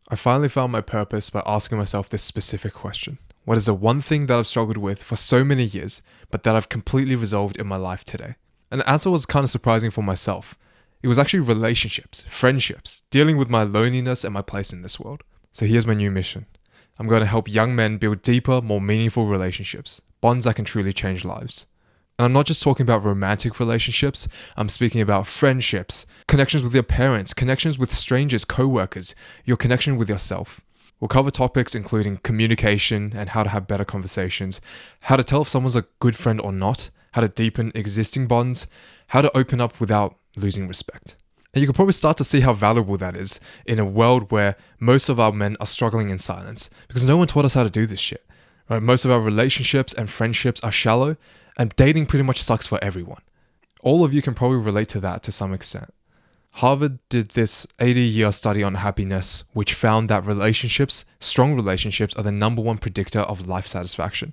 I finally found my purpose by asking myself this specific question. What is the one thing that I've struggled with for so many years, but that I've completely resolved in my life today? And the answer was kind of surprising for myself. It was actually relationships, friendships, dealing with my loneliness and my place in this world. So here's my new mission. I'm going to help young men build deeper, more meaningful relationships, bonds that can truly change lives. And I'm not just talking about romantic relationships, I'm speaking about friendships, connections with your parents, connections with strangers, co-workers, your connection with yourself. We'll cover topics including communication and how to have better conversations, how to tell if someone's a good friend or not, how to deepen existing bonds, how to open up without losing respect. And you can probably start to see how valuable that is in a world where most of our men are struggling in silence because no one taught us how to do this shit. Right? Most of our relationships and friendships are shallow, and dating pretty much sucks for everyone. All of you can probably relate to that to some extent. Harvard did this 80-year study on happiness, which found that relationships, strong relationships, are the number one predictor of life satisfaction.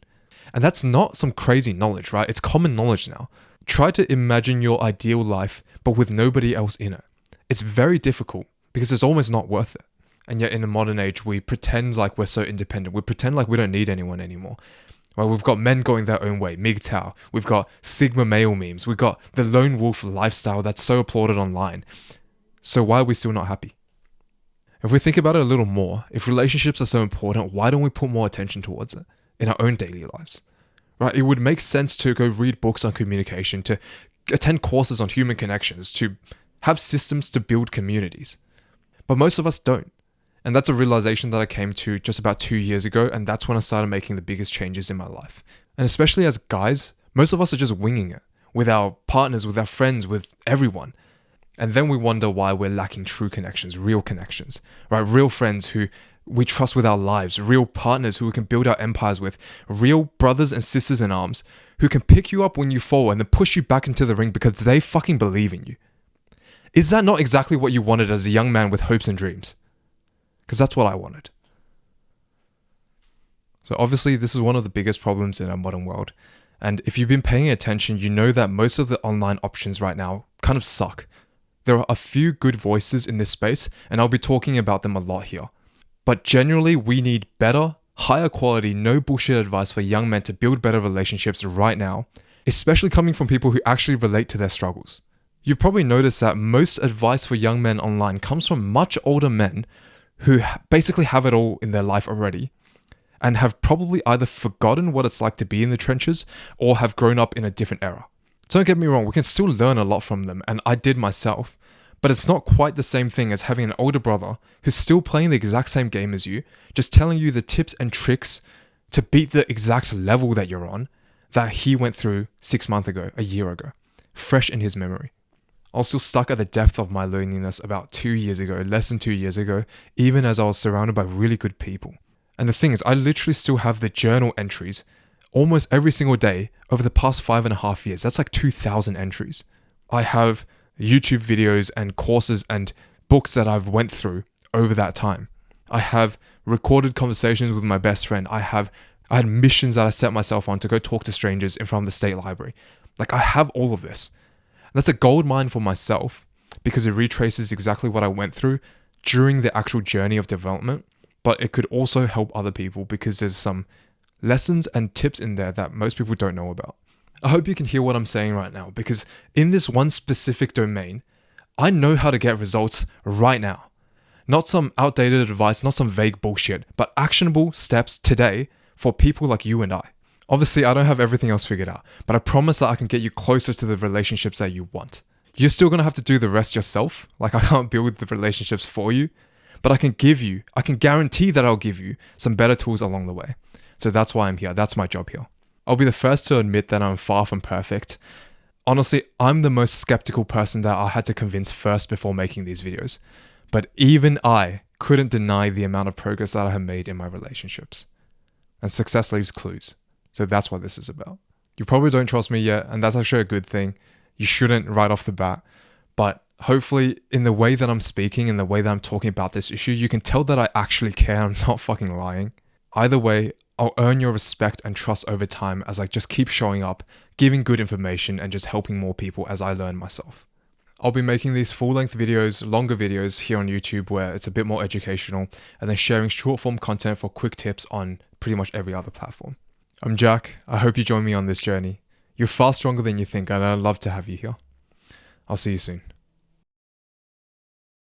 And that's not some crazy knowledge, right? It's common knowledge now. Try to imagine your ideal life, but with nobody else in it. It's very difficult because it's almost not worth it. And yet in the modern age, we pretend like we're so independent. We pretend like we don't need anyone anymore. Well, we've got men going their own way, MGTOW. We've got Sigma male memes. We've got the lone wolf lifestyle that's so applauded online. So why are we still not happy? If we think about it a little more, if relationships are so important, why don't we put more attention towards it in our own daily lives? Right? It would make sense to go read books on communication, to attend courses on human connections, to have systems to build communities. But most of us don't. And that's a realization that I came to just about 2 years ago, and that's when I started making the biggest changes in my life. And especially as guys, most of us are just winging it with our partners, with our friends, with everyone. And then we wonder why we're lacking true connections, real connections, right? Real friends who we trust with our lives, real partners who we can build our empires with, real brothers and sisters in arms who can pick you up when you fall and then push you back into the ring because they fucking believe in you. Is that not exactly what you wanted as a young man with hopes and dreams? Because that's what I wanted. So obviously this is one of the biggest problems in our modern world. And if you've been paying attention, you know that most of the online options right now kind of suck. There are a few good voices in this space, and I'll be talking about them a lot here. But generally, we need better, higher quality, no bullshit advice for young men to build better relationships right now, especially coming from people who actually relate to their struggles. You've probably noticed that most advice for young men online comes from much older men who basically have it all in their life already and have probably either forgotten what it's like to be in the trenches or have grown up in a different era. Don't get me wrong, we can still learn a lot from them, and I did myself, but it's not quite the same thing as having an older brother who's still playing the exact same game as you, just telling you the tips and tricks to beat the exact level that you're on that he went through 6 months ago, a year ago, fresh in his memory. I was still stuck at the depth of my loneliness about 2 years ago, less than 2 years ago, even as I was surrounded by really good people. And the thing is, I literally still have the journal entries almost every single day over the past 5.5 years. That's like 2,000 entries. I have YouTube videos and courses and books that I've went through over that time. I have recorded conversations with my best friend. I had missions that I set myself on to go talk to strangers in front of the state library. Like, I have all of this. That's a gold mine for myself because it retraces exactly what I went through during the actual journey of development, but it could also help other people because there's some lessons and tips in there that most people don't know about. I hope you can hear what I'm saying right now because in this one specific domain, I know how to get results right now. Not some outdated advice, not some vague bullshit, but actionable steps today for people like you and I. Obviously, I don't have everything else figured out, but I promise that I can get you closer to the relationships that you want. You're still going to have to do the rest yourself. Like, I can't build the relationships for you, but I can guarantee that I'll give you some better tools along the way. So that's why I'm here. That's my job here. I'll be the first to admit that I'm far from perfect. Honestly, I'm the most skeptical person that I had to convince first before making these videos. But even I couldn't deny the amount of progress that I have made in my relationships. And success leaves clues. So that's what this is about. You probably don't trust me yet, and that's actually a good thing. You shouldn't right off the bat. But hopefully, in the way that I'm speaking, in the way that I'm talking about this issue, you can tell that I actually care. I'm not fucking lying. Either way, I'll earn your respect and trust over time as I just keep showing up, giving good information, and just helping more people as I learn myself. I'll be making these full-length videos, longer videos here on YouTube where it's a bit more educational, and then sharing short-form content for quick tips on pretty much every other platform. I'm Jack. I hope you join me on this journey. You're far stronger than you think, and I'd love to have you here. I'll see you soon.